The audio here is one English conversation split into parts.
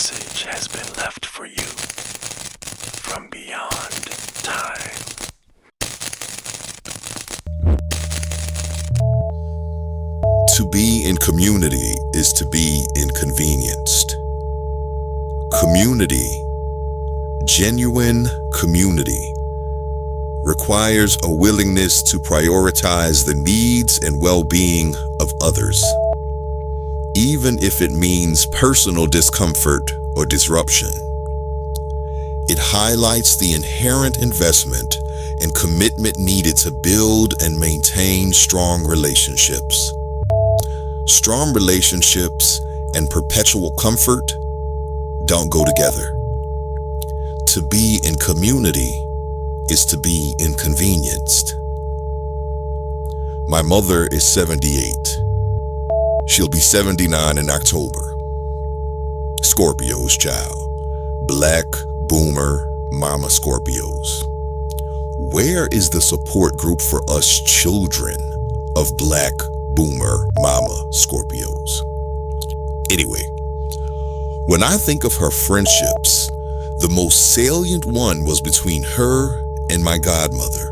message has been left for you from beyond time. To be in community is to be inconvenienced. Community, genuine community, requires a willingness to prioritize the needs and well-being of others, even if it means personal discomfort or disruption. It highlights the inherent investment and commitment needed to build and maintain strong relationships. Strong relationships and perpetual comfort don't go together. To be in community is to be inconvenienced. My mother is 78. She'll be 79 in October. Scorpio's child. Black boomer mama Scorpios. Where is the support group for us children of black boomer mama Scorpios? Anyway, when I think of her friendships, the most salient one was between her and my godmother,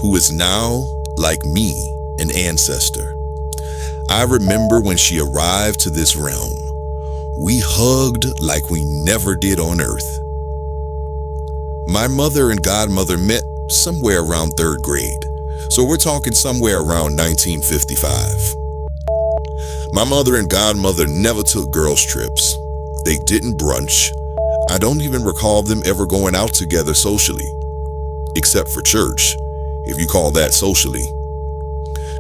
who is now, like me, an ancestor. I remember when she arrived to this realm, we hugged like we never did on earth. My mother and godmother met somewhere around 3rd grade, so we're talking somewhere around 1955. My mother and godmother never took girls' trips. They didn't brunch. I don't even recall them ever going out together socially, except for church, if you call that socially.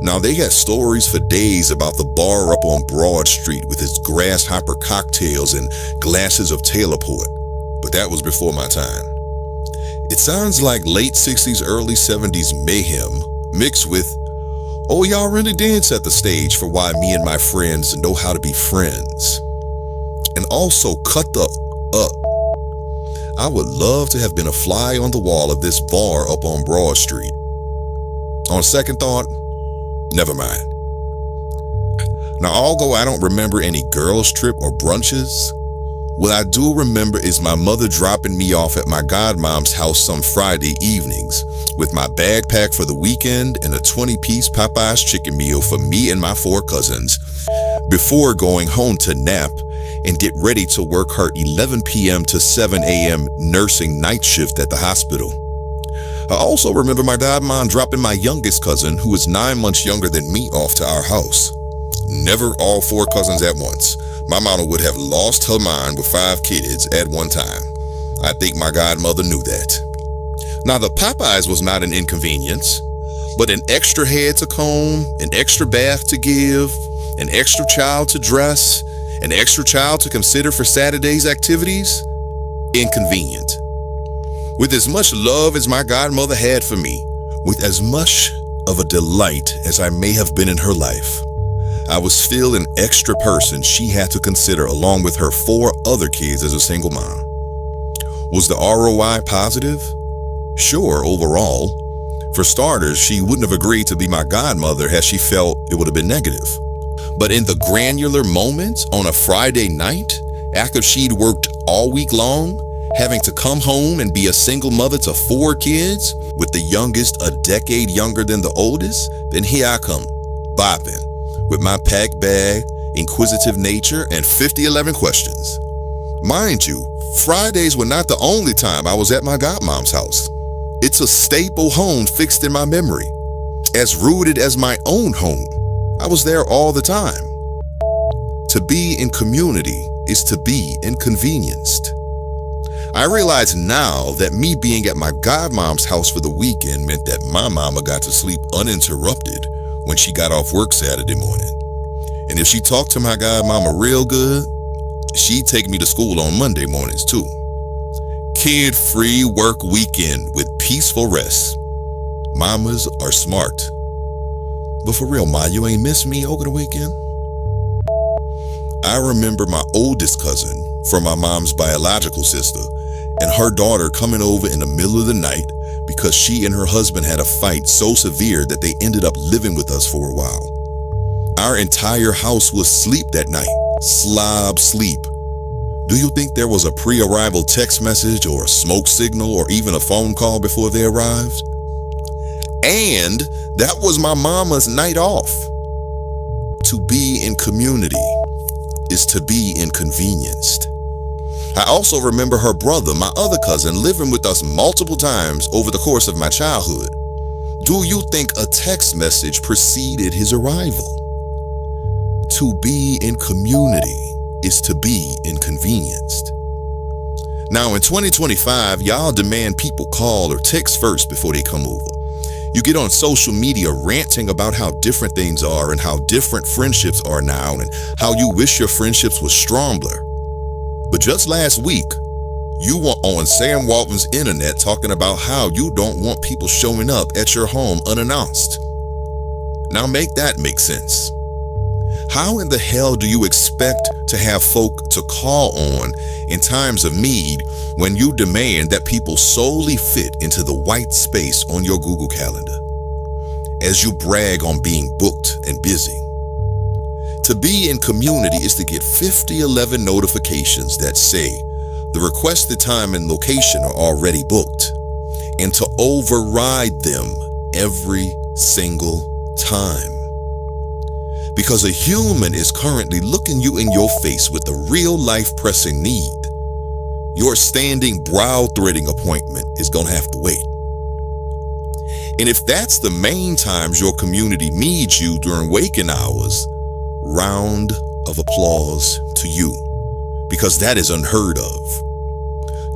Now, they had stories for days about the bar up on Broad Street with its grasshopper cocktails and glasses of Taylor Port, but that was before my time. It sounds like late 60s, early 70s mayhem mixed with, oh, y'all really did set the stage for why me and my friends know how to be friends. And also cut the up. I would love to have been a fly on the wall of this bar up on Broad Street. On second thought, never mind. Now, although I don't remember any girls' trip or brunches, what I do remember is my mother dropping me off at my godmom's house some Friday evenings with my backpack for the weekend and a 20-piece Popeye's chicken meal for me and my 4 cousins before going home to nap and get ready to work her 11 p.m. to 7 a.m. nursing night shift at the hospital. I also remember my godmom dropping my youngest cousin, who is 9 months younger than me, off to our house. Never all 4 cousins at once. My mama would have lost her mind with 5 kids at one time. I think my godmother knew that. Now, the Popeyes was not an inconvenience, but an extra hair to comb, an extra bath to give, an extra child to dress, an extra child to consider for Saturday's activities? Inconvenient. With as much love as my godmother had for me, with as much of a delight as I may have been in her life, I was still an extra person she had to consider along with her 4 other kids as a single mom. Was the ROI positive? Sure, overall. For starters, she wouldn't have agreed to be my godmother had she felt it would have been negative. But in the granular moments on a Friday night, after she'd worked all week long, having to come home and be a single mother to 4 kids, with the youngest a decade younger than the oldest, then here I come, bopping, with my packed bag, inquisitive nature, and 5011 questions. Mind you, Fridays were not the only time I was at my godmom's house. It's a staple home fixed in my memory. As rooted as my own home, I was there all the time. To be in community is to be inconvenienced. I realize now that me being at my godmom's house for the weekend meant that my mama got to sleep uninterrupted when she got off work Saturday morning. And if she talked to my godmama real good, she'd take me to school on Monday mornings too. Kid-free work weekend with peaceful rest. Mamas are smart. But for real, Ma, you ain't miss me over the weekend? I remember my oldest cousin from my mom's biological sister and her daughter coming over in the middle of the night because she and her husband had a fight so severe that they ended up living with us for a while. Our entire house was asleep that night, slob sleep. Do you think there was a pre-arrival text message or a smoke signal or even a phone call before they arrived? And that was my mama's night off. To be in community is to be inconvenienced. I also remember her brother, my other cousin, living with us multiple times over the course of my childhood. Do you think a text message preceded his arrival? To be in community is to be inconvenienced. Now in 2025, y'all demand people call or text first before they come over. You get on social media ranting about how different things are and how different friendships are now and how you wish your friendships were stronger. But just last week, you were on Sam Walton's internet talking about how you don't want people showing up at your home unannounced. Now make that make sense. How in the hell do you expect to have folk to call on in times of need when you demand that people solely fit into the white space on your Google Calendar, as you brag on being booked and busy? To be in community is to get 5011 notifications that say the requested time and location are already booked, and to override them every single time. Because a human is currently looking you in your face with a real-life pressing need, your standing brow-threading appointment is going to have to wait. And if that's the main times your community needs you during waking hours, round of applause to you, because that is unheard of.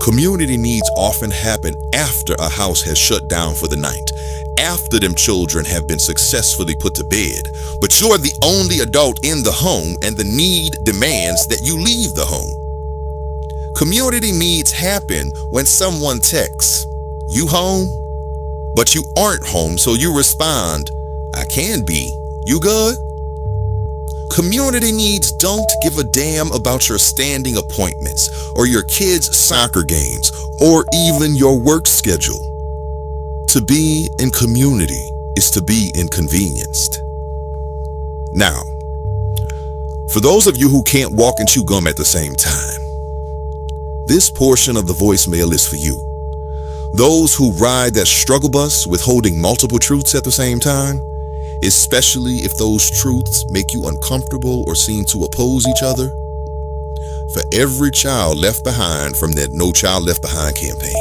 Community needs often happen after a house has shut down for the night, after them children have been successfully put to bed, but you're the only adult in the home and the need demands that you leave the home. Community needs happen when someone texts, "You home?" But you aren't home, so you respond, "I can be. You good?" Community needs don't give a damn about your standing appointments or your kids' soccer games or even your work schedule. To be in community is to be inconvenienced. Now, for those of you who can't walk and chew gum at the same time, this portion of the voicemail is for you. Those who ride that struggle bus with holding multiple truths at the same time, especially if those truths make you uncomfortable or seem to oppose each other. For every child left behind from that No Child Left Behind campaign.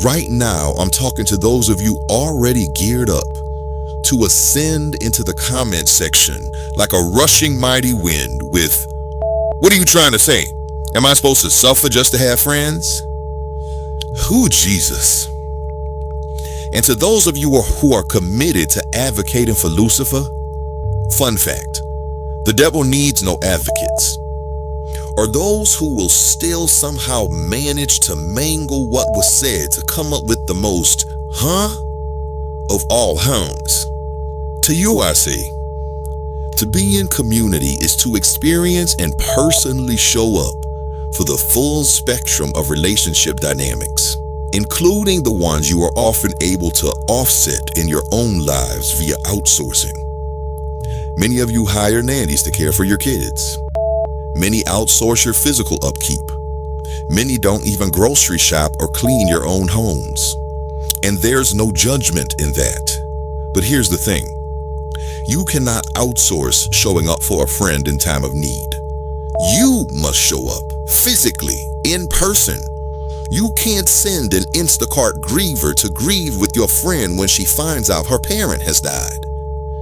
Right now, I'm talking to those of you already geared up to ascend into the comment section like a rushing mighty wind with, "What are you trying to say? Am I supposed to suffer just to have friends?" Who Jesus? And to those of you who are committed to advocating for Lucifer, fun fact, the devil needs no advocates. Or those who will still somehow manage to mangle what was said to come up with the most of all hounds. To you I say, to be in community is to experience and personally show up for the full spectrum of relationship dynamics, including the ones you are often able to offset in your own lives via outsourcing. Many of you hire nannies to care for your kids. Many outsource your physical upkeep. Many don't even grocery shop or clean your own homes. And there's no judgment in that. But here's the thing. You cannot outsource showing up for a friend in time of need. You must show up physically, in person. You can't send an Instacart griever to grieve with your friend when she finds out her parent has died.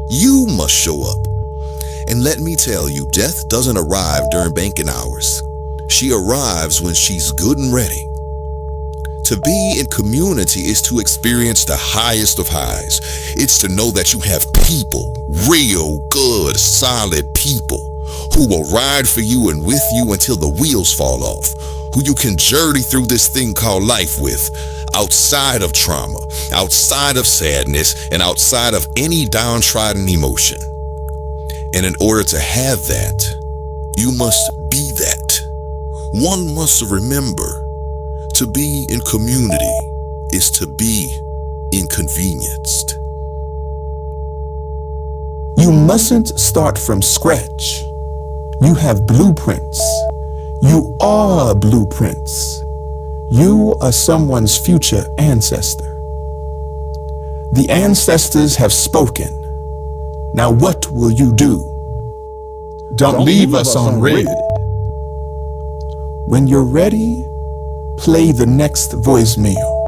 You must show up. And let me tell you, death doesn't arrive during banking hours. She arrives when she's good and ready. To be in community is to experience the highest of highs. It's to know that you have people, real, good, solid people, who will ride for you and with you until the wheels fall off, who you can journey through this thing called life with, outside of trauma, outside of sadness, and outside of any downtrodden emotion. And in order to have that, you must be that. One must remember, to be in community is to be inconvenienced. You mustn't start from scratch. You have blueprints. You are blueprints. You are someone's future ancestor. The ancestors have spoken. Now what will you do? Don't leave us on red. When you're ready, play the next voicemail.